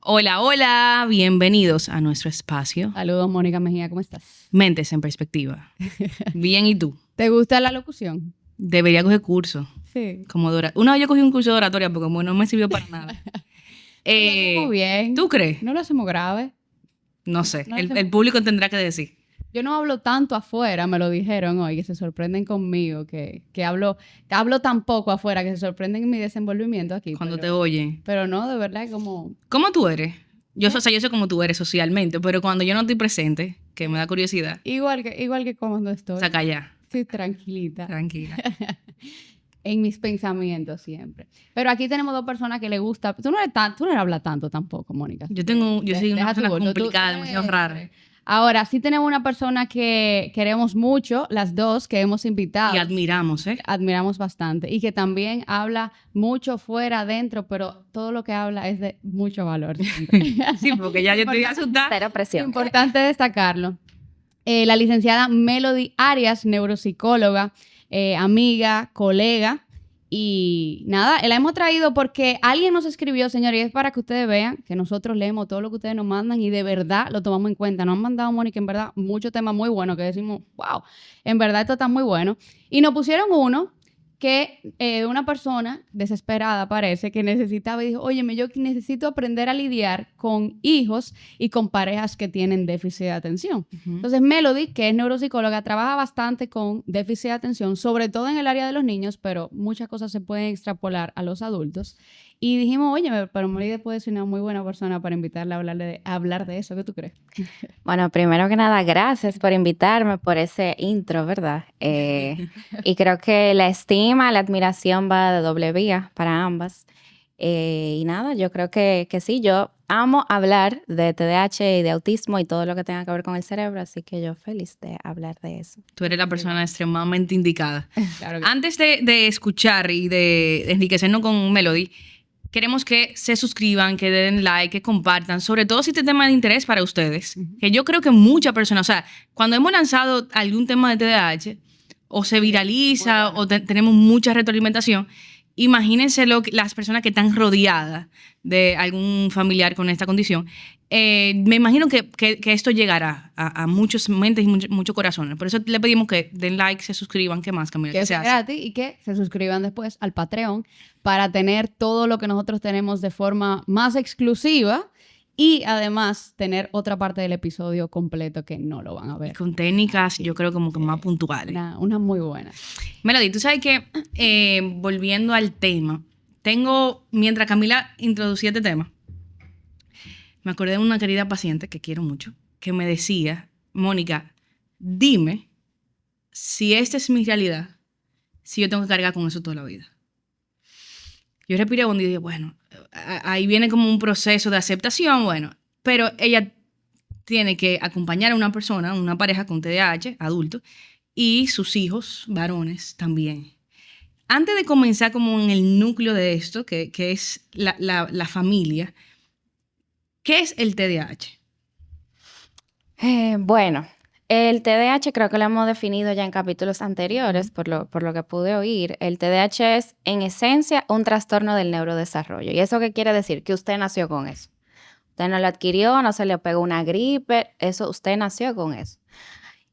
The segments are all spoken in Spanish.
Hola, hola, bienvenidos a nuestro espacio. Saludos, Mónica Mejía, ¿cómo estás? Mentes en perspectiva. Bien, ¿y tú? ¿Te gusta la locución? Debería coger curso. Sí. Una vez yo cogí un curso de oratoria porque como no me sirvió para nada. Lo hacemos bien. ¿Tú crees? No lo hacemos grave. No sé, No lo el hacemos- público tendrá que decir. Yo no hablo tanto afuera, me lo dijeron hoy, que se sorprenden conmigo, que hablo tan poco afuera, que se sorprenden en mi desenvolvimiento aquí. Cuando te pero, oyen. pero no, de verdad, como... ¿Cómo tú eres? O sea, yo sé cómo tú eres socialmente, pero cuando yo no estoy presente, que me da curiosidad, Igual que cuando estoy. saca allá. Estoy tranquilita. Tranquila. En mis pensamientos siempre. Pero aquí tenemos dos personas que le gusta. Tú no eres habla tanto tampoco, Mónica. Yo soy una Deja tu persona bulto. complicada, demasiado rara. Ahora, sí tenemos una persona que queremos mucho, las dos, que hemos invitado. Y admiramos, ¿eh? Admiramos bastante. Y que también habla mucho fuera, adentro, pero todo lo que habla es de mucho valor. Sí, porque ya yo estoy asustada. Cero presión. Importante destacarlo. La licenciada Melody Arias, neuropsicóloga, amiga, colega. Y nada, la hemos traído porque alguien nos escribió, señores, y es para que ustedes vean que nosotros leemos todo lo que ustedes nos mandan y de verdad lo tomamos en cuenta. Nos han mandado, Mónica, en verdad, muchos temas muy buenos que decimos, wow, en verdad esto está muy bueno. Y nos pusieron uno que una persona desesperada parece que necesitaba y dijo, óyeme, yo necesito aprender a lidiar con hijos y con parejas que tienen déficit de atención. Entonces Melody, que es neuropsicóloga, trabaja bastante con déficit de atención, sobre todo en el área de los niños, pero muchas cosas se pueden extrapolar a los adultos. Y dijimos, oye, pero Melody puede ser una muy buena persona para invitarla a hablar de eso. ¿Qué tú crees? Bueno, primero que nada, gracias por invitarme, por ese intro, ¿verdad? Y creo que la estima, la admiración va de doble vía para ambas. Y nada, yo creo que sí, yo amo hablar de TDAH y de autismo y todo lo que tenga que ver con el cerebro, así que yo feliz de hablar de eso. Tú eres la persona extremadamente indicada. Claro que Antes de escuchar y de enriquecernos con Melody, queremos que se suscriban, que den like, que compartan, sobre todo si este tema es de interés para ustedes. Que yo creo que muchas personas, o sea, cuando hemos lanzado algún tema de TDAH, o se viraliza, o tenemos mucha retroalimentación, imagínense las personas que están rodeadas de algún familiar con esta condición. Me imagino que esto llegará a muchas mentes y muchos corazones. Por eso le pedimos que den like, se suscriban, ¿qué más, Camila? que se es hace? gratis y que se suscriban después al Patreon para tener todo lo que nosotros tenemos de forma más exclusiva y además tener otra parte del episodio completo que no lo van a ver. Con técnicas, yo creo como que más puntuales. Una muy buena. Melody, tú sabes que, volviendo al tema, mientras Camila introducía este tema, me acordé de una querida paciente que quiero mucho, que me decía, Mónica, dime si esta es mi realidad, si yo tengo que cargar con eso toda la vida. Yo respiré hondo y dije, bueno, ahí viene como un proceso de aceptación, bueno, pero ella tiene que acompañar a una persona, una pareja con TDAH, adulto, y sus hijos, varones, también. Antes de comenzar como en el núcleo de esto, que es la familia, ¿qué es el TDAH? Bueno, el TDAH creo que lo hemos definido ya en capítulos anteriores, por lo que pude oír. El TDAH es, en esencia, un trastorno del neurodesarrollo. ¿Y eso qué quiere decir? Que usted nació con eso. Usted no lo adquirió, no se le pegó una gripe, eso usted nació con eso.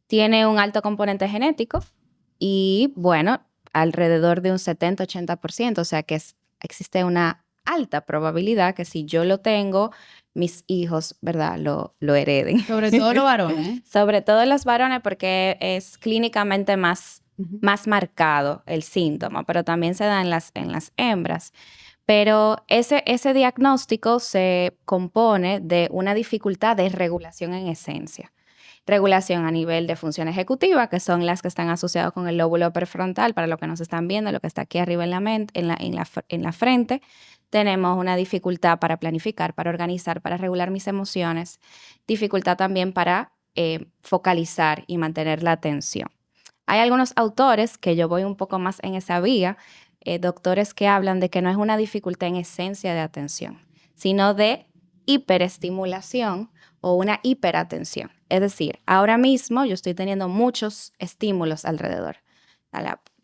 Tiene un alto componente genético y, bueno, alrededor de un 70-80%, o sea que existe una alta probabilidad que si yo lo tengo, mis hijos, ¿verdad?, lo hereden. Sobre todo los varones, ¿eh? Sobre todo los varones porque es clínicamente más marcado el síntoma, pero también se da en las hembras. Pero ese diagnóstico se compone de una dificultad de regulación en esencia. Regulación a nivel de función ejecutiva, que son las que están asociadas con el lóbulo prefrontal, para lo que nos están viendo, lo que está aquí arriba en la frente. Tenemos una dificultad para planificar, para organizar, para regular mis emociones. Dificultad también para focalizar y mantener la atención. Hay algunos autores, que yo voy un poco más en esa vía, doctores que hablan de que no es una dificultad en esencia de atención, sino de hiperestimulación o una hiperatención. Es decir, ahora mismo yo estoy teniendo muchos estímulos alrededor.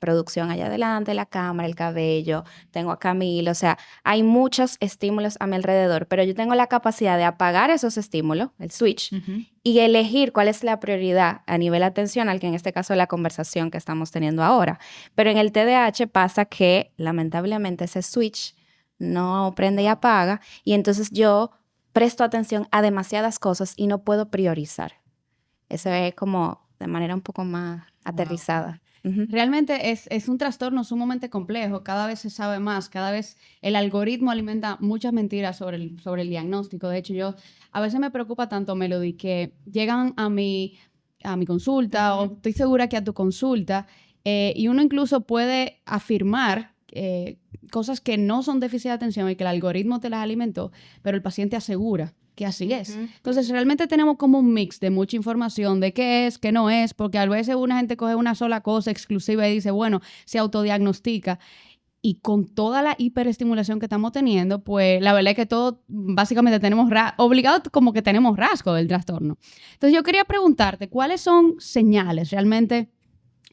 producción allá adelante, la cámara, el cabello, tengo a Camilo, o sea, hay muchos estímulos a mi alrededor, pero yo tengo la capacidad de apagar esos estímulos, el switch, y elegir cuál es la prioridad a nivel atencional, que en este caso es la conversación que estamos teniendo ahora. Pero en el TDAH pasa que, lamentablemente, ese switch no prende y apaga, y entonces yo presto atención a demasiadas cosas y no puedo priorizar. Eso es como de manera un poco más aterrizada. Realmente es un trastorno sumamente complejo, cada vez se sabe más, cada vez el algoritmo alimenta muchas mentiras sobre el diagnóstico. De hecho, yo a veces me preocupa tanto, Melody, que llegan a mi consulta, o estoy segura que a tu consulta, y uno incluso puede afirmar cosas que no son déficit de atención y que el algoritmo te las alimentó, pero el paciente asegura que así es. Entonces, realmente tenemos como un mix de mucha información de qué es, qué no es, porque a veces una gente coge una sola cosa exclusiva y dice, bueno, se autodiagnostica. Y con toda la hiperestimulación que estamos teniendo, pues la verdad es que todos básicamente tenemos obligado como que tenemos rasgo del trastorno. Entonces, yo quería preguntarte, ¿cuáles son señales realmente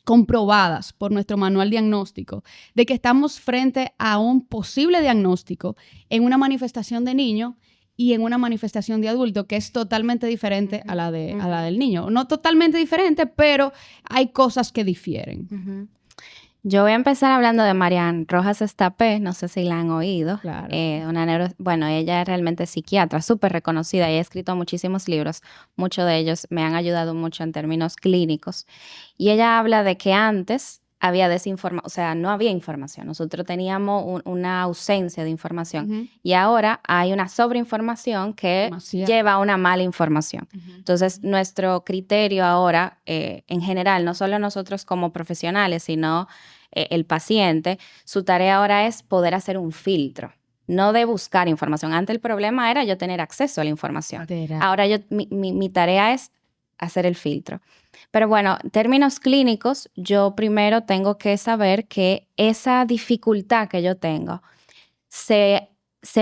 comprobadas por nuestro manual diagnóstico de que estamos frente a un posible diagnóstico en una manifestación de niño y en una manifestación de adulto que es totalmente diferente a la del niño? No totalmente diferente, pero hay cosas que difieren. Yo voy a empezar hablando de Marian Rojas Estapé, no sé si la han oído. Claro. Bueno, ella es realmente psiquiatra, súper reconocida y ha escrito muchísimos libros. Muchos de ellos me han ayudado mucho en términos clínicos. Y ella habla de que antes había desinformación, o sea, no había información. Nosotros teníamos una ausencia de información y ahora hay una sobreinformación que lleva a una mala información. Entonces, nuestro criterio ahora, en general, no solo nosotros como profesionales, sino el paciente, su tarea ahora es poder hacer un filtro. No de buscar información. Antes el problema era yo tener acceso a la información. Ahora mi tarea es hacer el filtro. Pero bueno, en términos clínicos, yo primero tengo que saber que esa dificultad que yo tengo se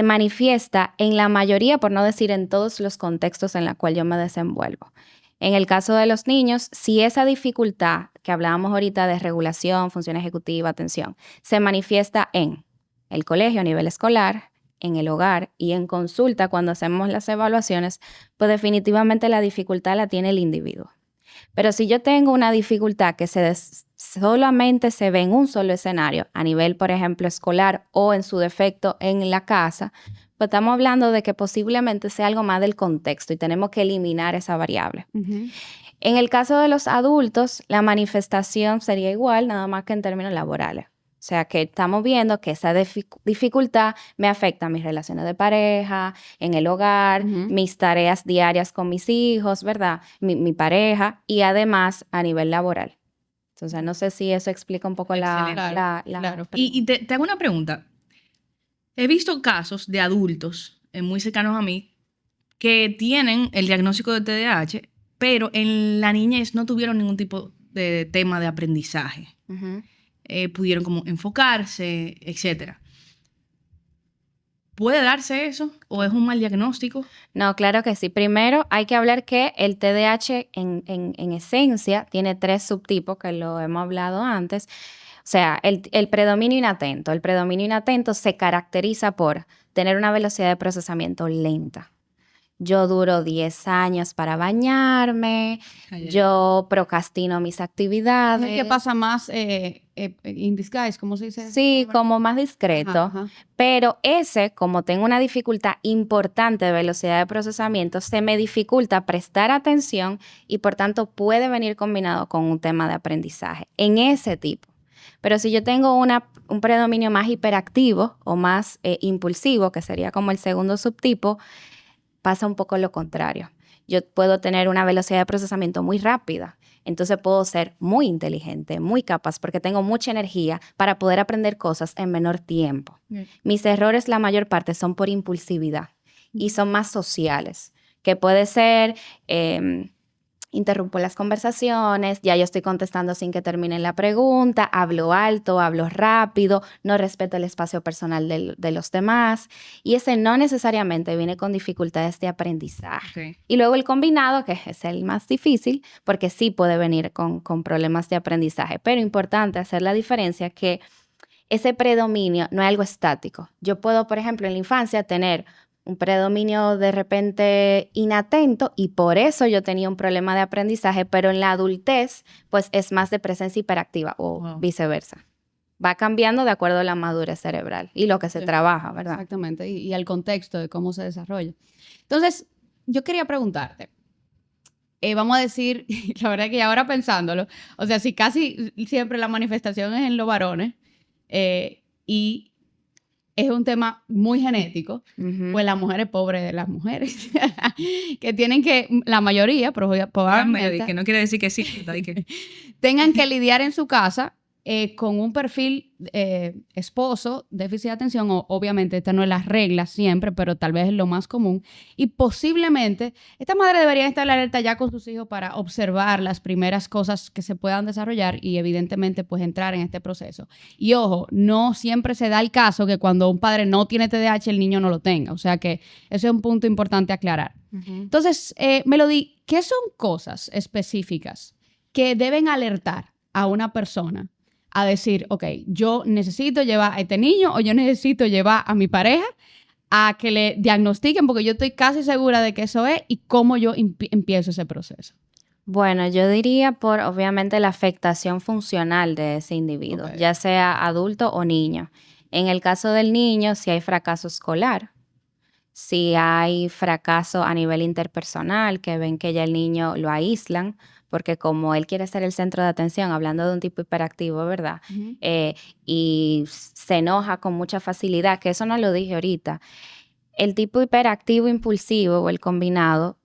manifiesta en la mayoría, por no decir en todos los contextos en los cuales yo me desenvuelvo. En el caso de los niños, si esa dificultad que hablábamos ahorita de regulación, función ejecutiva, atención, se manifiesta en el colegio a nivel escolar, en el hogar y en consulta cuando hacemos las evaluaciones, pues definitivamente la dificultad la tiene el individuo. Pero si yo tengo una dificultad que solamente se ve en un solo escenario, a nivel, por ejemplo, escolar o en su defecto en la casa, pues estamos hablando de que posiblemente sea algo más del contexto y tenemos que eliminar esa variable. En el caso de los adultos, la manifestación sería igual, nada más que en términos laborales. O sea, que estamos viendo que esa dificultad me afecta a mis relaciones de pareja, en el hogar, mis tareas diarias con mis hijos, ¿verdad? Mi pareja y además a nivel laboral. Entonces, no sé si eso explica un poco la Claro. Y te hago una pregunta. He visto casos de adultos muy cercanos a mí que tienen el diagnóstico de TDAH, pero en la niñez no tuvieron ningún tipo de tema de aprendizaje. Pudieron como enfocarse, etc. ¿Puede darse eso o es un mal diagnóstico? No, claro que sí. Primero hay que hablar que el TDAH en esencia tiene 3 subtipos, que lo hemos hablado antes. O sea, el predominio inatento. El predominio inatento se caracteriza por tener una velocidad de procesamiento lenta. Yo duro 10 años para bañarme, yo procrastino mis actividades. ¿Es el que pasa más in disguise, cómo se dice? Sí, como más discreto. Pero ese, como tengo una dificultad importante de velocidad de procesamiento, se me dificulta prestar atención y por tanto puede venir combinado con un tema de aprendizaje en ese tipo. Pero si yo tengo un predominio más hiperactivo o más impulsivo, que sería como el segundo subtipo, pasa un poco lo contrario. Yo puedo tener una velocidad de procesamiento muy rápida, entonces puedo ser muy inteligente, muy capaz, porque tengo mucha energía para poder aprender cosas en menor tiempo. Mis errores, la mayor parte, son por impulsividad y son más sociales, que puede ser interrumpo las conversaciones, ya yo estoy contestando sin que terminen la pregunta, hablo alto, hablo rápido, no respeto el espacio personal de los demás, y ese no necesariamente viene con dificultades de aprendizaje. Okay. Y luego el combinado, que es el más difícil, porque sí puede venir con problemas de aprendizaje, pero importante hacer la diferencia que ese predominio no es algo estático. Yo puedo, por ejemplo, en la infancia tener un predominio de repente inatento y por eso yo tenía un problema de aprendizaje, pero en la adultez pues es más de presencia hiperactiva o viceversa. Va cambiando de acuerdo a la madurez cerebral y lo que se trabaja, ¿verdad? Exactamente, y al contexto de cómo se desarrolla. Entonces, yo quería preguntarte, vamos a decir, la verdad que ahora pensándolo, o sea, si casi siempre la manifestación es en los varones y es un tema muy genético, pues las mujeres pobres de las mujeres, que tienen que, la mayoría, probablemente, que no quiere decir que sí, tengan que lidiar en su casa con un perfil esposo, déficit de atención, obviamente esta no es la regla siempre, pero tal vez es lo más común, y posiblemente esta madre debería estar alerta ya con sus hijos para observar las primeras cosas que se puedan desarrollar y evidentemente pues entrar en este proceso. Y ojo, no siempre se da el caso que cuando un padre no tiene TDAH el niño no lo tenga, o sea que ese es un punto importante a aclarar. Entonces, Melody, ¿qué son cosas específicas que deben alertar a una persona a decir, ok, yo necesito llevar a este niño o yo necesito llevar a mi pareja a que le diagnostiquen, porque yo estoy casi segura de que eso es, y cómo yo empiezo ese proceso? Bueno, yo diría por obviamente la afectación funcional de ese individuo, ya sea adulto o niño. En el caso del niño, si hay fracaso escolar, si hay fracaso a nivel interpersonal, que ven que ya el niño lo aíslan, porque como él quiere ser el centro de atención, hablando de un tipo hiperactivo, ¿verdad? Y se enoja con mucha facilidad, que eso no lo dije ahorita. El tipo hiperactivo impulsivo o el combinado,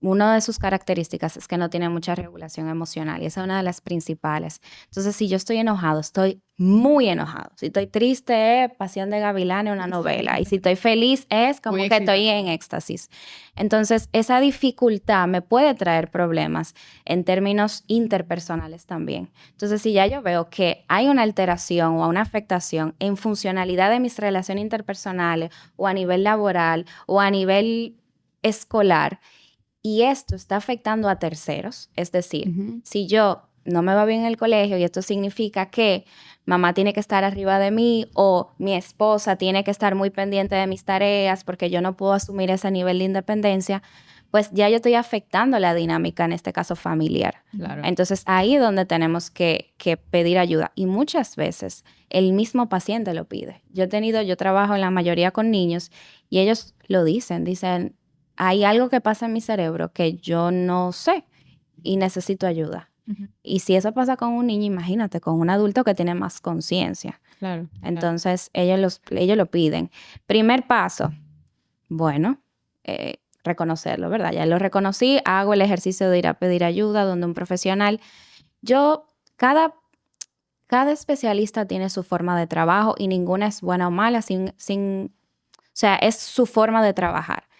una de sus características es que no tiene mucha regulación emocional y esa es una de las principales. Entonces, si yo estoy enojado, estoy muy enojado. Si estoy triste, es Pasión de Gavilanes, una novela. Y si estoy feliz, es como que estoy en éxtasis. Entonces, esa dificultad me puede traer problemas en términos interpersonales también. Entonces, si ya yo veo que hay una alteración o una afectación en funcionalidad de mis relaciones interpersonales o a nivel laboral o a nivel escolar, y esto está afectando a terceros, es decir, si yo no me va bien en el colegio y esto significa que mamá tiene que estar arriba de mí o mi esposa tiene que estar muy pendiente de mis tareas porque yo no puedo asumir ese nivel de independencia, pues ya yo estoy afectando la dinámica, en este caso familiar. Claro. Entonces ahí es donde tenemos que pedir ayuda y muchas veces el mismo paciente lo pide. Yo trabajo en la mayoría con niños y ellos lo dicen, hay algo que pasa en mi cerebro que yo no sé y necesito ayuda. Y si eso pasa con un niño, imagínate, con un adulto que tiene más conciencia. Claro. Entonces, ellos lo piden. Primer paso, bueno, reconocerlo, ¿verdad? Ya lo reconocí, hago el ejercicio de ir a pedir ayuda donde un profesional. Cada especialista tiene su forma de trabajo y ninguna es buena o mala, o sea, es su forma de trabajar.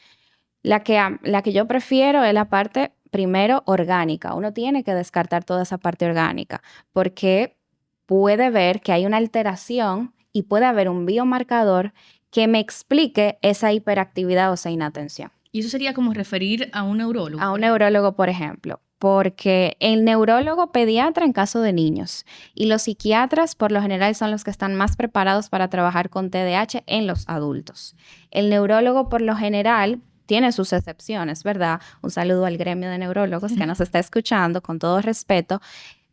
La que yo prefiero es la parte, primero, orgánica. Uno tiene que descartar toda esa parte orgánica porque puede ver que hay una alteración y puede haber un biomarcador que me explique esa hiperactividad o esa inatención. ¿Y eso sería como referir a un neurólogo? A un neurólogo, por ejemplo. Porque el neurólogo pediatra en caso de niños y los psiquiatras por lo general son los que están más preparados para trabajar con TDAH en los adultos. El neurólogo por lo general tiene sus excepciones, ¿verdad? Un saludo al gremio de neurólogos que nos está escuchando, con todo respeto.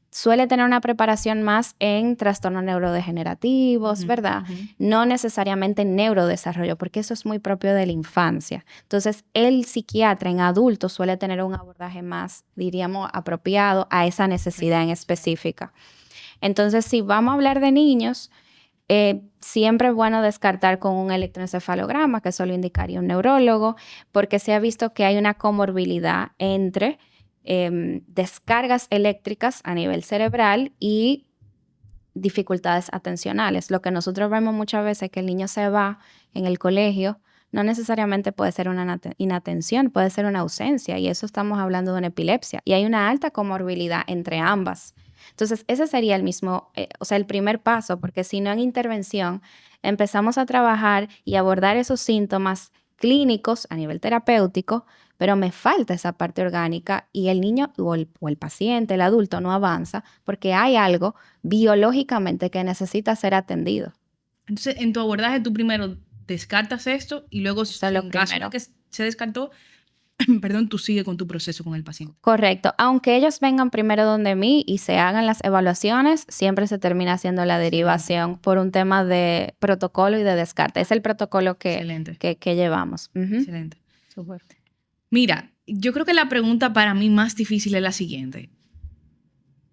Suele tener una preparación más en trastornos neurodegenerativos, ¿verdad? No necesariamente en neurodesarrollo, porque eso es muy propio de la infancia. Entonces, el psiquiatra en adultos suele tener un abordaje más, diríamos, apropiado a esa necesidad en específica. Entonces, si vamos a hablar de niños, siempre es bueno descartar con un electroencefalograma, que eso lo indicaría un neurólogo, porque se ha visto que hay una comorbilidad entre descargas eléctricas a nivel cerebral y dificultades atencionales. Lo que nosotros vemos muchas veces es que el niño se va en el colegio, no necesariamente puede ser una inatención, puede ser una ausencia, y eso estamos hablando de una epilepsia. Y hay una alta comorbilidad entre ambas. Entonces, ese sería el mismo, el primer paso, porque si no en intervención empezamos a trabajar y abordar esos síntomas clínicos a nivel terapéutico, pero me falta esa parte orgánica y el niño o el paciente, el adulto no avanza porque hay algo biológicamente que necesita ser atendido. Entonces, en tu abordaje, tú primero descartas esto y luego, en caso de que se descartó, perdón, tú sigues con tu proceso con el paciente. Correcto. Aunque ellos vengan primero donde mí y se hagan las evaluaciones, siempre se termina haciendo la derivación por un tema de protocolo y de descarte. Es el protocolo que llevamos. Excelente. Súper. Mira, yo creo que la pregunta para mí más difícil es la siguiente.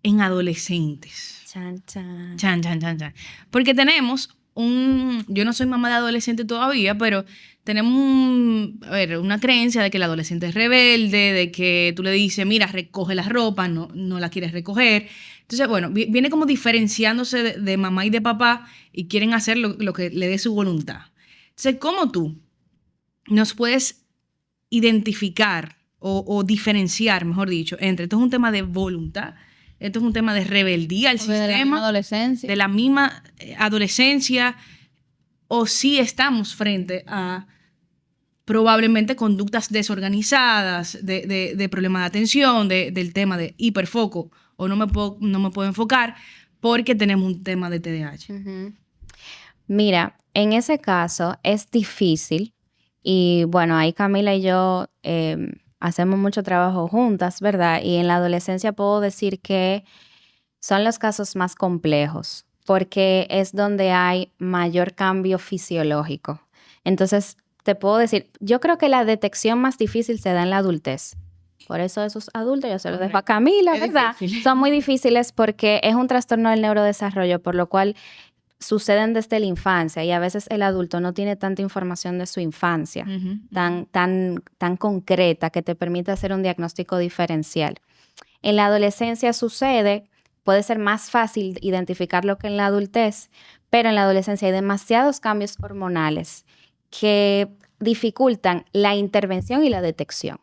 En adolescentes. Chan, chan. Chan, chan, chan, chan. Porque tenemos yo no soy mamá de adolescente todavía, pero tenemos una creencia de que el adolescente es rebelde, de que tú le dices, mira, recoge la ropa, no la quieres recoger. Entonces, bueno, viene como diferenciándose de mamá y de papá y quieren hacer lo que le dé su voluntad. Entonces, ¿cómo tú nos puedes identificar o diferenciar, mejor dicho, entre esto es un tema de voluntad, esto es un tema de rebeldía al sistema, de la misma adolescencia, o si estamos frente a probablemente conductas desorganizadas, de problemas de atención, del tema de hiperfoco, o no me puedo enfocar porque tenemos un tema de TDAH. Uh-huh. Mira, en ese caso es difícil y bueno, ahí Camila y yo hacemos mucho trabajo juntas, ¿verdad? Y en la adolescencia puedo decir que son los casos más complejos porque es donde hay mayor cambio fisiológico. Entonces, te puedo decir, yo creo que la detección más difícil se da en la adultez. Por eso esos adultos, yo se los dejo a Camila, ¿verdad? Son muy difíciles porque es un trastorno del neurodesarrollo, por lo cual suceden desde la infancia y a veces el adulto no tiene tanta información de su infancia, tan concreta que te permite hacer un diagnóstico diferencial. En la adolescencia puede ser más fácil identificarlo que en la adultez, pero en la adolescencia hay demasiados cambios hormonales que dificultan la intervención y la detección.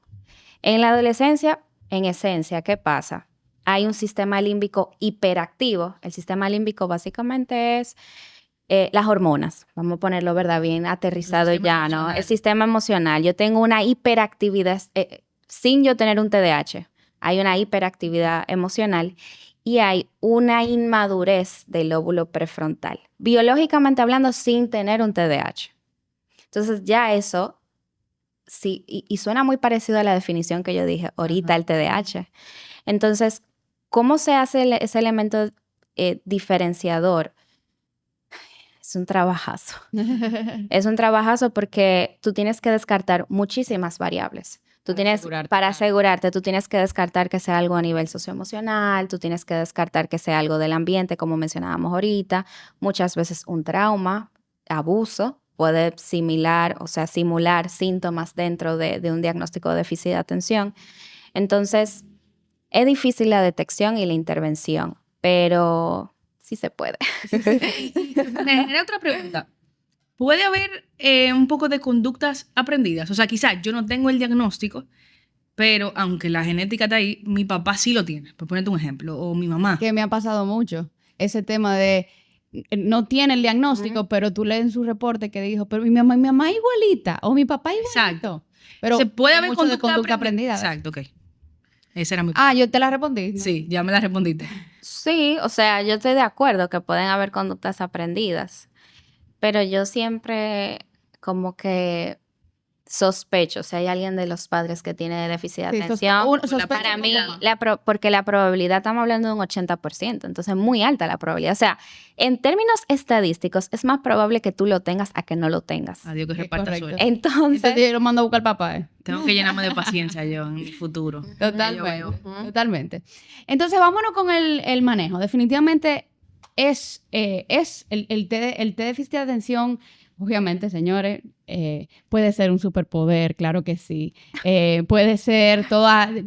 En la adolescencia, en esencia, ¿qué pasa? Hay un sistema límbico hiperactivo. El sistema límbico básicamente es las hormonas. Vamos a ponerlo, ¿verdad? Bien aterrizado ya, ¿no? El sistema emocional. Yo tengo una hiperactividad sin yo tener un TDAH. Hay una hiperactividad emocional y hay una inmadurez del lóbulo prefrontal. Biológicamente hablando, sin tener un TDAH. Entonces ya eso, sí, y suena muy parecido a la definición que yo dije ahorita, el TDAH. Entonces, ¿cómo se hace ese elemento diferenciador? Es un trabajazo. Es un trabajazo porque tú tienes que descartar muchísimas variables. Para asegurarte, tú tienes que descartar que sea algo a nivel socioemocional, tú tienes que descartar que sea algo del ambiente, como mencionábamos ahorita. Muchas veces un trauma, abuso, puede simular síntomas dentro de un diagnóstico de déficit de atención. Entonces, es difícil la detección y la intervención, pero sí se puede. Me genera otra pregunta. ¿Puede haber un poco de conductas aprendidas? O sea, quizás yo no tengo el diagnóstico, pero aunque la genética está ahí, mi papá sí lo tiene, por ponerte un ejemplo, o mi mamá. Que me ha pasado mucho ese tema de no tiene el diagnóstico, pero tú lees en su reporte que dijo, pero mi mamá igualita, o mi papá igualito. Exacto. Pero se puede haber mucho de conducta aprendida. Exacto, ok. Esa era mi yo te la respondí, ¿no? Sí, ya me la respondiste. Sí, o sea, yo estoy de acuerdo que pueden haber conductas aprendidas, pero yo siempre como que sospecho si hay alguien de los padres que tiene déficit de atención. Para mí, porque la probabilidad, estamos hablando de un 80%, entonces es muy alta la probabilidad. O sea, en términos estadísticos, es más probable que tú lo tengas a que no lo tengas. Adiós que reparta suerte. Entonces yo lo mando a buscar al papá. Tengo que llenarme de paciencia yo en mi futuro. Totalmente. Entonces, vámonos con el manejo. Definitivamente es el déficit de atención. Obviamente, señores, puede ser un superpoder, claro que sí. Puede ser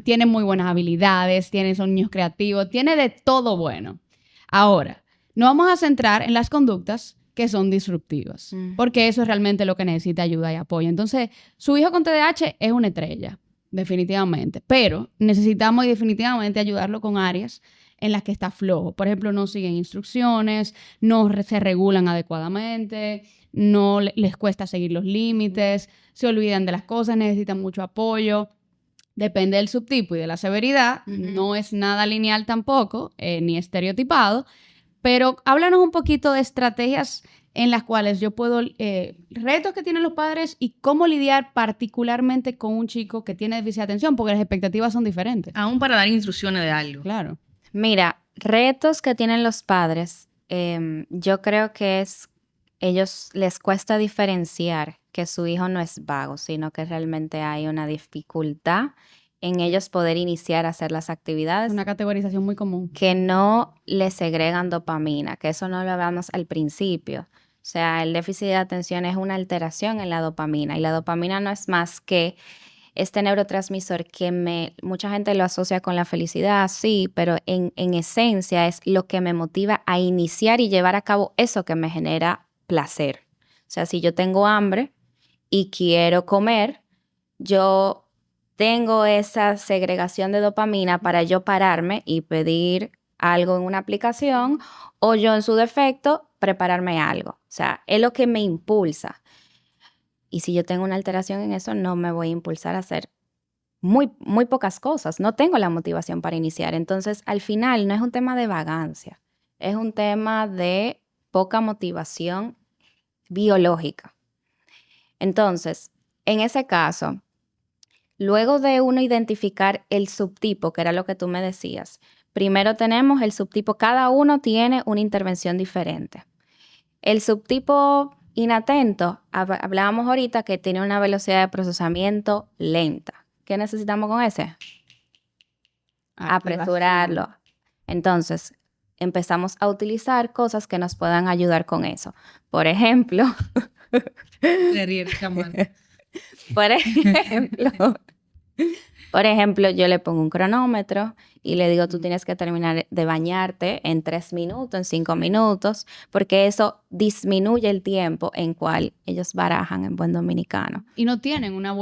tiene muy buenas habilidades, son niños creativos, tiene de todo bueno. Ahora, nos vamos a centrar en las conductas que son disruptivas, porque eso es realmente lo que necesita ayuda y apoyo. Entonces, su hijo con TDAH es una estrella, definitivamente, pero necesitamos definitivamente ayudarlo con áreas en las que está flojo. Por ejemplo, no siguen instrucciones, no se regulan adecuadamente, no les cuesta seguir los límites, se olvidan de las cosas, necesitan mucho apoyo. Depende del subtipo y de la severidad, no es nada lineal tampoco, ni estereotipado, pero háblanos un poquito de estrategias en las cuales yo puedo, retos que tienen los padres y cómo lidiar particularmente con un chico que tiene déficit de atención, porque las expectativas son diferentes. Aún para dar instrucciones de algo. Claro. Mira, retos que tienen los padres, yo creo que ellos les cuesta diferenciar que su hijo no es vago, sino que realmente hay una dificultad en ellos poder iniciar a hacer las actividades. Una categorización muy común. Que no les segregan dopamina, que eso no lo hablamos al principio. O sea, el déficit de atención es una alteración en la dopamina y la dopamina no es más que este neurotransmisor que mucha gente lo asocia con la felicidad, sí, pero en esencia es lo que me motiva a iniciar y llevar a cabo eso que me genera placer. O sea, si yo tengo hambre y quiero comer, yo tengo esa segregación de dopamina para yo pararme y pedir algo en una aplicación o yo en su defecto prepararme algo. O sea, es lo que me impulsa. Y si yo tengo una alteración en eso, no me voy a impulsar a hacer muy, muy pocas cosas. No tengo la motivación para iniciar. Entonces, al final, no es un tema de vagancia. Es un tema de poca motivación biológica. Entonces, en ese caso, luego de uno identificar el subtipo, que era lo que tú me decías, primero tenemos el subtipo. Cada uno tiene una intervención diferente. El subtipo inatento, hablábamos ahorita que tiene una velocidad de procesamiento lenta. ¿Qué necesitamos con ese? Apresurarlo. Entonces, empezamos a utilizar cosas que nos puedan ayudar con eso. Por ejemplo, Por ejemplo, yo le pongo un cronómetro y le digo, tú tienes que terminar de bañarte en 3 minutos, en 5 minutos, porque eso disminuye el tiempo en cual ellos barajan en buen dominicano. Y no tienen un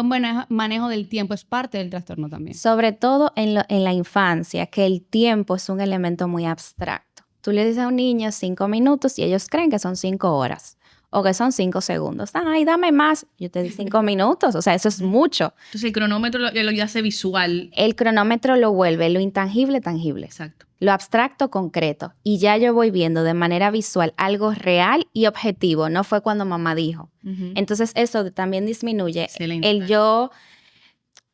buen manejo del tiempo, es parte del trastorno también. Sobre todo en la infancia, que el tiempo es un elemento muy abstracto. Tú le dices a un niño 5 minutos y ellos creen que son 5 horas. O que son 5 segundos. Ay, dame más. Yo te di 5 minutos. O sea, eso es mucho. Entonces, el cronómetro lo hace visual. El cronómetro lo vuelve lo intangible tangible. Exacto. Lo abstracto concreto. Y ya yo voy viendo de manera visual algo real y objetivo. No fue cuando mamá dijo. Entonces, eso también disminuye. Excelente. El yo...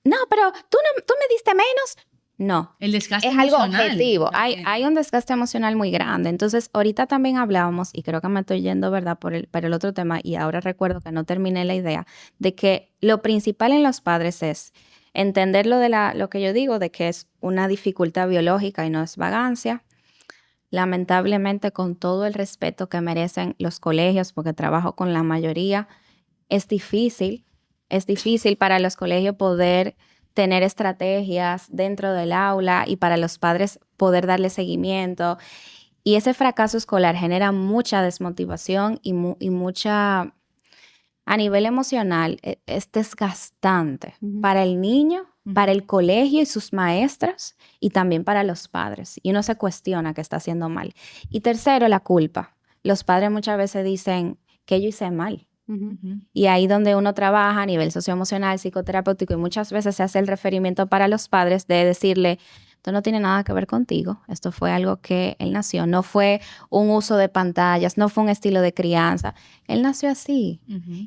No, pero tú me diste menos... No, el desgaste es algo emocional. objetivo. Hay un desgaste emocional muy grande. Entonces, ahorita también hablábamos, y creo que me estoy yendo, ¿verdad?, por el otro tema, y ahora recuerdo que no terminé la idea, de que lo principal en los padres es entender lo que yo digo, de que es una dificultad biológica y no es vagancia. Lamentablemente, con todo el respeto que merecen los colegios, porque trabajo con la mayoría, es difícil para los colegios poder tener estrategias dentro del aula y para los padres poder darle seguimiento. Y ese fracaso escolar genera mucha desmotivación y mucha, a nivel emocional, es desgastante para el niño, para el colegio y sus maestros y también para los padres. Y uno se cuestiona qué está haciendo mal. Y tercero, la culpa. Los padres muchas veces dicen que yo hice mal. Y ahí donde uno trabaja a nivel socioemocional, psicoterapéutico, y muchas veces se hace el referimiento para los padres de decirle, esto no tiene nada que ver contigo, esto fue algo que él nació, no fue un uso de pantallas, no fue un estilo de crianza, él nació así.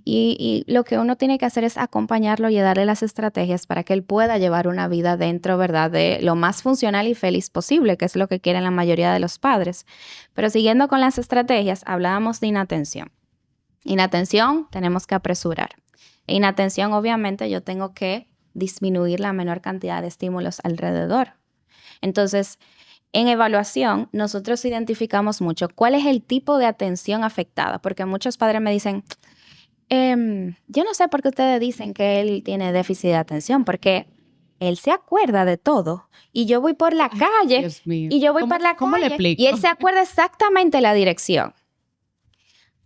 Y lo que uno tiene que hacer es acompañarlo y darle las estrategias para que él pueda llevar una vida dentro, ¿verdad?, de lo más funcional y feliz posible, que es lo que quieren la mayoría de los padres. Pero siguiendo con las estrategias, hablábamos de inatención. Inatención, tenemos que apresurar. Inatención, obviamente, yo tengo que disminuir la menor cantidad de estímulos alrededor. Entonces, en evaluación, nosotros identificamos mucho cuál es el tipo de atención afectada, porque muchos padres me dicen, yo no sé por qué ustedes dicen que él tiene déficit de atención, porque él se acuerda de todo y yo voy por la calle Dios mío. y yo voy por la ¿Cómo le calle explico? y él se acuerda exactamente la dirección.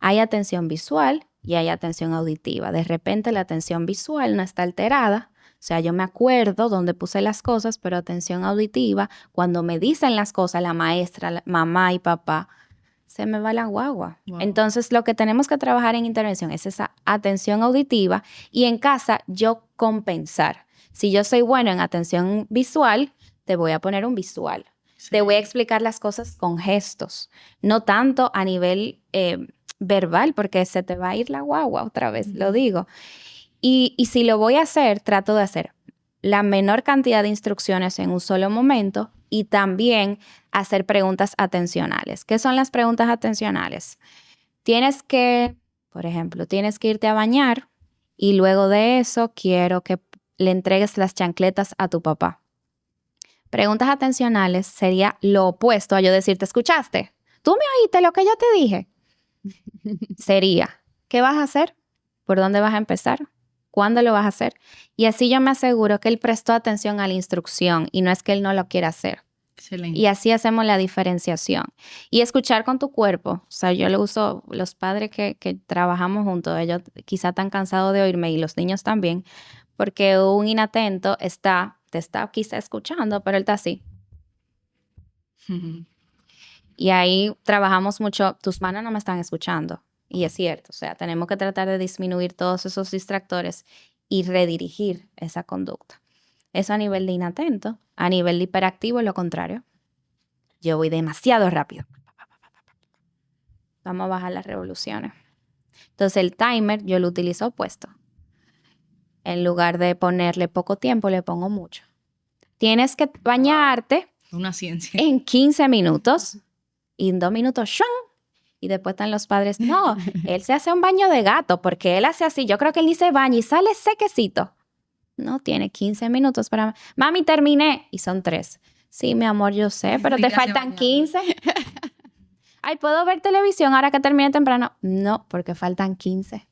Hay atención visual y hay atención auditiva. De repente la atención visual no está alterada. O sea, yo me acuerdo dónde puse las cosas, pero atención auditiva, cuando me dicen las cosas, la maestra, la mamá y papá, se me va la guagua. Wow. Entonces, lo que tenemos que trabajar en intervención es esa atención auditiva y en casa yo compensar. Si yo soy bueno en atención visual, te voy a poner un visual. Sí. Te voy a explicar las cosas con gestos, no tanto a nivel verbal, porque se te va a ir la guagua otra vez, lo digo. Y si lo voy a hacer, trato de hacer la menor cantidad de instrucciones en un solo momento y también hacer preguntas atencionales. ¿Qué son las preguntas atencionales? Por ejemplo, tienes que irte a bañar y luego de eso quiero que le entregues las chancletas a tu papá. Preguntas atencionales sería lo opuesto a yo decirte, ¿escuchaste? ¿Tú me oíste lo que yo te dije? Sería, ¿qué vas a hacer? ¿Por dónde vas a empezar? ¿Cuándo lo vas a hacer? Y así yo me aseguro que él prestó atención a la instrucción y no es que él no lo quiera hacer. Excelente. Y así hacemos la diferenciación. Y escuchar con tu cuerpo. O sea, yo lo uso, los padres que trabajamos juntos, ellos quizá están cansados de oírme y los niños también, porque un inatento te está quizá escuchando, pero él está así. Y ahí trabajamos mucho, tus manos no me están escuchando. Y es cierto, o sea, tenemos que tratar de disminuir todos esos distractores y redirigir esa conducta. Eso a nivel de inatento. A nivel de hiperactivo, lo contrario. Yo voy demasiado rápido. Vamos a bajar las revoluciones. Entonces el timer yo lo utilizo opuesto. En lugar de ponerle poco tiempo, le pongo mucho. Tienes que bañarte Una ciencia. en 15 minutos y en 2 minutos, ¡shun! Y después están los padres, no, él se hace un baño de gato porque él hace así. Yo creo que él ni se baña y sale sequecito. No, tiene 15 minutos para... Mami, terminé. Y son 3. Sí, mi amor, yo sé, pero te faltan 15. Ay, ¿puedo ver televisión ahora que termine temprano? No, porque faltan 15.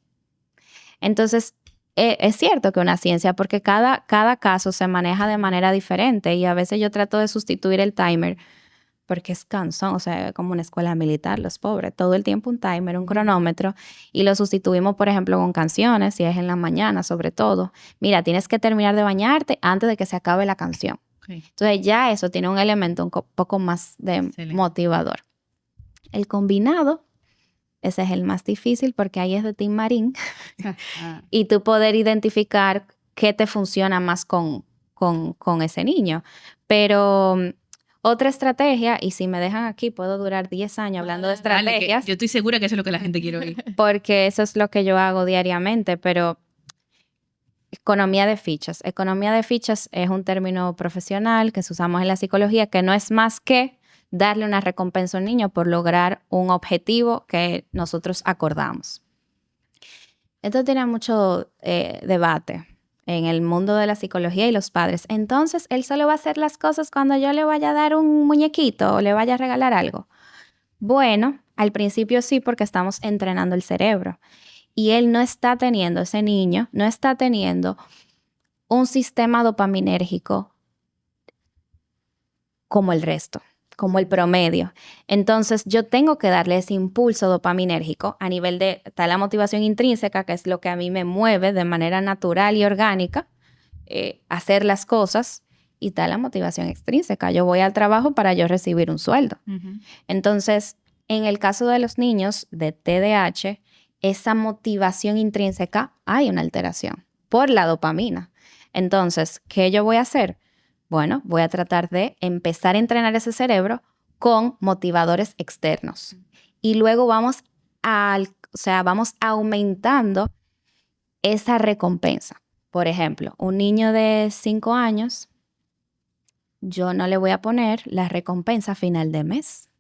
Entonces, es cierto que una ciencia, porque cada caso se maneja de manera diferente y a veces yo trato de sustituir el timer porque es cansón, o sea, como una escuela militar, los pobres, todo el tiempo un timer, un cronómetro, y lo sustituimos, por ejemplo, con canciones, si es en la mañana, sobre todo. Mira, tienes que terminar de bañarte antes de que se acabe la canción. Okay. Entonces ya eso tiene un elemento un poco más de Excelente. motivador. El combinado, ese es el más difícil porque ahí es de Tim Marín, y tú poder identificar qué te funciona más con ese niño. Pero... otra estrategia, y si me dejan aquí, puedo durar 10 años hablando de estrategias. Dale, yo estoy segura que eso es lo que la gente quiere oír. Porque eso es lo que yo hago diariamente, pero economía de fichas. Economía de fichas es un término profesional que usamos en la psicología, que no es más que darle una recompensa a un niño por lograr un objetivo que nosotros acordamos. Esto tiene mucho debate en el mundo de la psicología y los padres. Entonces, él solo va a hacer las cosas cuando yo le vaya a dar un muñequito o le vaya a regalar algo. Bueno, al principio sí, porque estamos entrenando el cerebro. Y él no está teniendo, ese niño, no está teniendo un sistema dopaminérgico como el resto, como el promedio. Entonces, yo tengo que darle ese impulso dopaminérgico a nivel de está la motivación intrínseca, que es lo que a mí me mueve de manera natural y orgánica, hacer las cosas, y está la motivación extrínseca. Yo voy al trabajo para yo recibir un sueldo. Entonces, en el caso de los niños de TDAH, esa motivación intrínseca hay una alteración por la dopamina. Entonces, ¿qué yo voy a hacer? Bueno, voy a tratar de empezar a entrenar ese cerebro con motivadores externos. Y luego vamos aumentando esa recompensa. Por ejemplo, un niño de 5 años, yo no le voy a poner la recompensa a final de mes.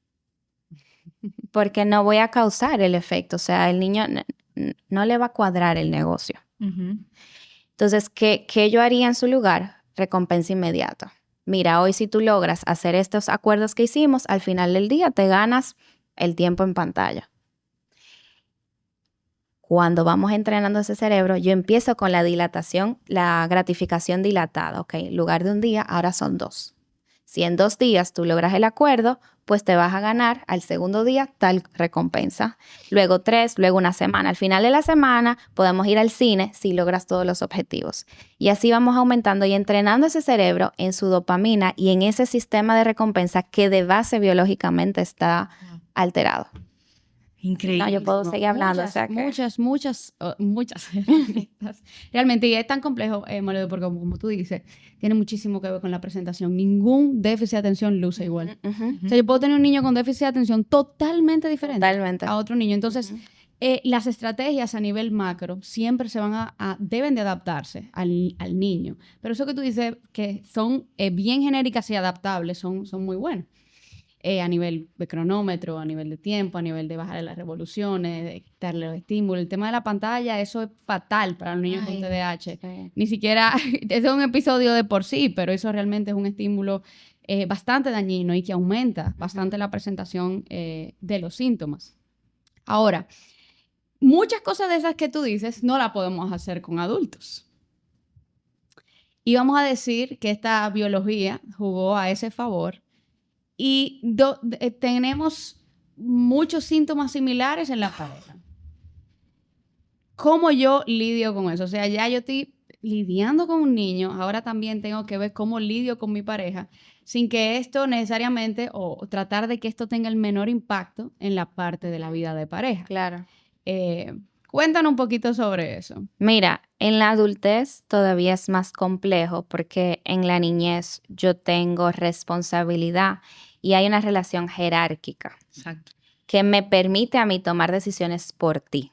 Porque no voy a causar el efecto. O sea, el niño no le va a cuadrar el negocio. Entonces, ¿qué yo haría en su lugar? Recompensa inmediata. Mira, hoy si tú logras hacer estos acuerdos que hicimos, al final del día te ganas el tiempo en pantalla. Cuando vamos entrenando ese cerebro, yo empiezo con la dilatación, la gratificación dilatada. Ok, en lugar de un día, ahora son 2. Si en 2 días tú logras el acuerdo, pues te vas a ganar al segundo día tal recompensa. Luego 3, luego 1 semana. Al final de la semana podemos ir al cine si logras todos los objetivos. Y así vamos aumentando y entrenando ese cerebro en su dopamina y en ese sistema de recompensa que de base biológicamente está alterado. Increíble. No, yo puedo seguir hablando. Muchas herramientas. Realmente, y es tan complejo, Mario, porque como tú dices, tiene muchísimo que ver con la presentación. Ningún déficit de atención luce igual. O sea, yo puedo tener un niño con déficit de atención totalmente diferente a otro niño. Entonces, las estrategias a nivel macro siempre se van deben de adaptarse al niño. Pero eso que tú dices, que son bien genéricas y adaptables, son muy buenas. A nivel de cronómetro, a nivel de tiempo, a nivel de bajar las revoluciones, de quitarle los estímulos. El tema de la pantalla, eso es fatal para los niños con TDAH. Sí. Ni siquiera, ese es un episodio de por sí, pero eso realmente es un estímulo bastante dañino y que aumenta bastante la presentación de los síntomas. Ahora, muchas cosas de esas que tú dices no las podemos hacer con adultos. Y vamos a decir que esta biología jugó a ese favor. Y tenemos muchos síntomas similares en la pareja. ¿Cómo yo lidio con eso? O sea, ya yo estoy lidiando con un niño, ahora también tengo que ver cómo lidio con mi pareja, sin que esto necesariamente, o tratar de que esto tenga el menor impacto en la parte de la vida de pareja. Claro. Cuéntanos un poquito sobre eso. Mira, en la adultez todavía es más complejo porque en la niñez yo tengo responsabilidad y hay una relación jerárquica. Exacto. Que me permite a mí tomar decisiones por ti.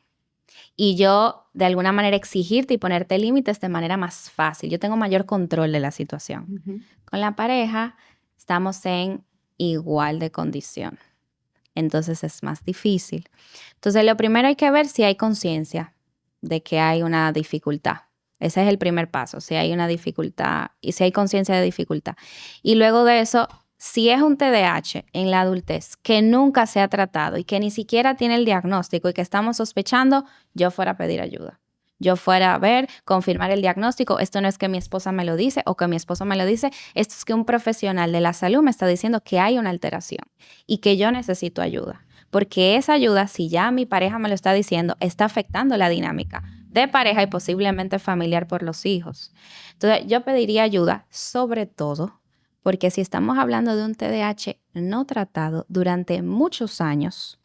Y yo, de alguna manera, exigirte y ponerte límites de manera más fácil. Yo tengo mayor control de la situación. Con la pareja estamos en igual de condición. Entonces es más difícil. Entonces lo primero hay que ver si hay conciencia de que hay una dificultad. Ese es el primer paso, si hay una dificultad y si hay conciencia de dificultad. Y luego de eso, si es un TDAH en la adultez que nunca se ha tratado y que ni siquiera tiene el diagnóstico y que estamos sospechando, yo fuera a pedir ayuda. Yo fuera a ver, confirmar el diagnóstico. Esto no es que mi esposa me lo dice o que mi esposo me lo dice. Esto es que un profesional de la salud me está diciendo que hay una alteración y que yo necesito ayuda. Porque esa ayuda, si ya mi pareja me lo está diciendo, está afectando la dinámica de pareja y posiblemente familiar por los hijos. Entonces, yo pediría ayuda, sobre todo porque si estamos hablando de un TDAH no tratado durante muchos años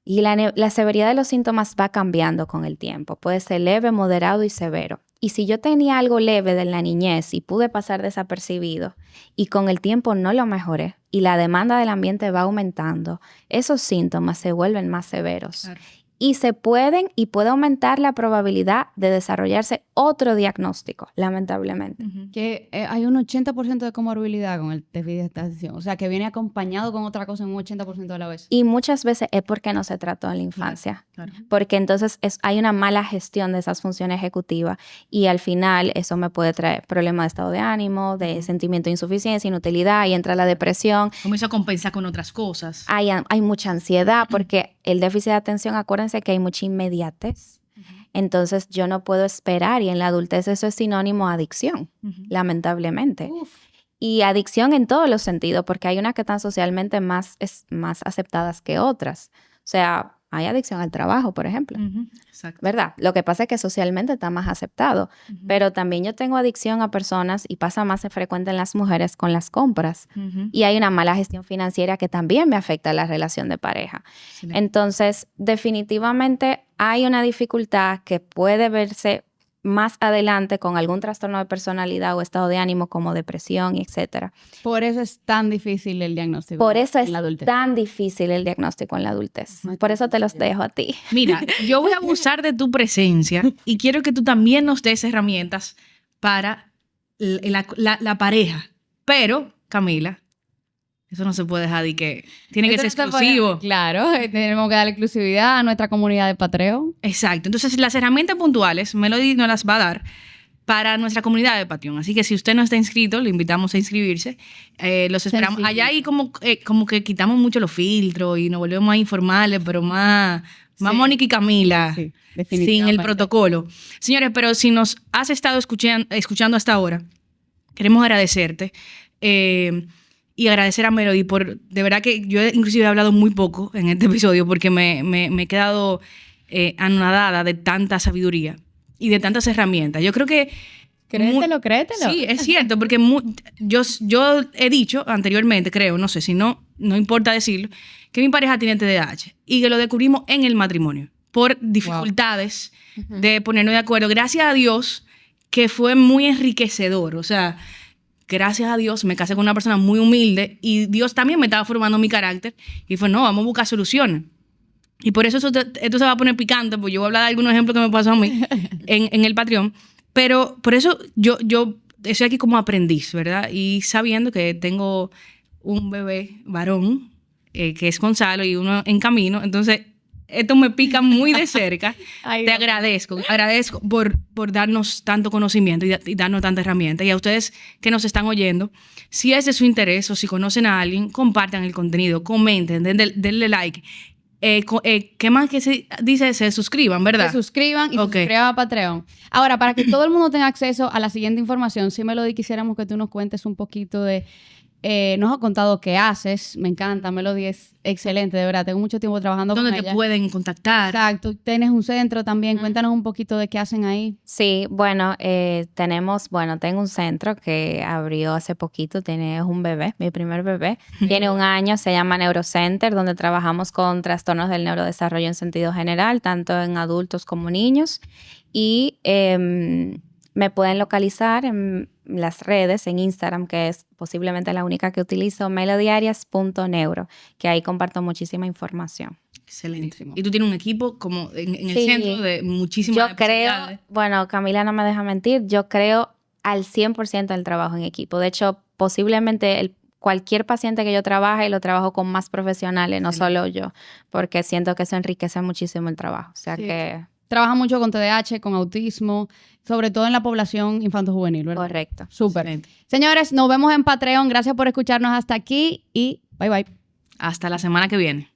y la severidad de los síntomas va cambiando con el tiempo, puede ser leve, moderado y severo. Y si yo tenía algo leve de la niñez y pude pasar desapercibido y con el tiempo no lo mejoré y la demanda del ambiente va aumentando, esos síntomas se vuelven más severos. Claro. Y puede aumentar la probabilidad de desarrollarse otro diagnóstico, lamentablemente. Que hay un 80% de comorbilidad con el déficit de atención. O sea, que viene acompañado con otra cosa en un 80% de la vez. Y muchas veces es porque no se trató en la infancia. Claro. Porque entonces hay una mala gestión de esas funciones ejecutivas y al final eso me puede traer problemas de estado de ánimo, de sentimiento de insuficiencia, inutilidad y entra la depresión. Comienza a compensar con otras cosas. Hay mucha ansiedad porque el déficit de atención, acuérdense que hay mucha inmediatez. Entonces yo no puedo esperar y en la adultez eso es sinónimo a adicción, lamentablemente. Y adicción en todos los sentidos, porque hay unas que están socialmente más aceptadas que otras. O sea, hay adicción al trabajo, por ejemplo. Exacto. ¿Verdad? Lo que pasa es que socialmente está más aceptado. Pero también yo tengo adicción a personas y pasa más frecuente en las mujeres con las compras. Y hay una mala gestión financiera que también me afecta a la relación de pareja. Sí. Entonces, definitivamente hay una dificultad que puede verse más adelante con algún trastorno de personalidad o estado de ánimo como depresión, etcétera. Por eso es tan difícil el diagnóstico. Por eso es tan difícil el diagnóstico en la adultez. Por eso te los dejo a ti. Mira, yo voy a abusar de tu presencia y quiero que tú también nos des herramientas para la pareja. Pero, Camila, eso no se puede dejar de que tiene que ser exclusivo. Claro, tenemos que dar exclusividad a nuestra comunidad de Patreon. Exacto. Entonces, las herramientas puntuales, Melody nos las va a dar para nuestra comunidad de Patreon. Así que si usted no está inscrito, le invitamos a inscribirse. Los esperamos. Allá hay como que quitamos mucho los filtros y nos volvemos más informales, pero más Mónica y Camila, sin el protocolo. Señores, pero si nos has estado escuchando hasta ahora, queremos agradecerte. Y agradecer a Melody por, de verdad que yo inclusive he hablado muy poco en este episodio porque me he quedado anonadada de tanta sabiduría y de tantas herramientas. Yo creo que... Créetelo. Sí, es cierto, porque yo he dicho anteriormente, creo, no sé, si no importa decirlo, que mi pareja tiene TDAH y que lo descubrimos en el matrimonio por dificultades de ponernos de acuerdo. Gracias a Dios que fue muy enriquecedor, o sea, gracias a Dios me casé con una persona muy humilde y Dios también me estaba formando mi carácter y fue, no, vamos a buscar soluciones. Y por eso esto se va a poner picante, porque yo voy a hablar de algunos ejemplos que me pasó a mí en el Patreon. Pero por eso yo estoy aquí como aprendiz, ¿verdad? Y sabiendo que tengo un bebé varón, que es Gonzalo, y uno en camino. Entonces, esto me pica muy de cerca. Te agradezco por darnos tanto conocimiento y darnos tanta herramienta. Y a ustedes que nos están oyendo, si es de su interés o si conocen a alguien, compartan el contenido, comenten, denle like. ¿Qué más que se dice? Se suscriban, ¿verdad? Se suscriban y se suscriban a Patreon. Ahora, para que todo el mundo tenga acceso a la siguiente información, sí, Melody, quisiéramos que tú nos cuentes un poquito de... nos has contado qué haces. Me encanta, Melody es excelente, de verdad. Tengo mucho tiempo trabajando con ella. ¿Dónde te pueden contactar? Exacto. Tienes un centro también. Cuéntanos un poquito de qué hacen ahí. Sí, bueno, tengo un centro que abrió hace poquito. Es un bebé, mi primer bebé. Tiene 1 año, se llama Neurocenter, donde trabajamos con trastornos del neurodesarrollo en sentido general, tanto en adultos como niños. Y me pueden localizar en las redes, en Instagram, que es posiblemente la única que utilizo, melodyarias.neuro, que ahí comparto muchísima información. Excelente. Y tú tienes un equipo como en el centro de muchísimas especialidades. Bueno, Camila no me deja mentir, yo creo al 100% del trabajo en equipo. De hecho, posiblemente cualquier paciente que yo trabaje, lo trabajo con más profesionales, no solo yo, porque siento que eso enriquece muchísimo el trabajo. O sea que... Trabaja mucho con TDAH, con autismo, sobre todo en la población infanto-juvenil, ¿verdad? Correcto. Súper. Excelente. Señores, nos vemos en Patreon. Gracias por escucharnos hasta aquí y bye bye. Hasta la semana que viene.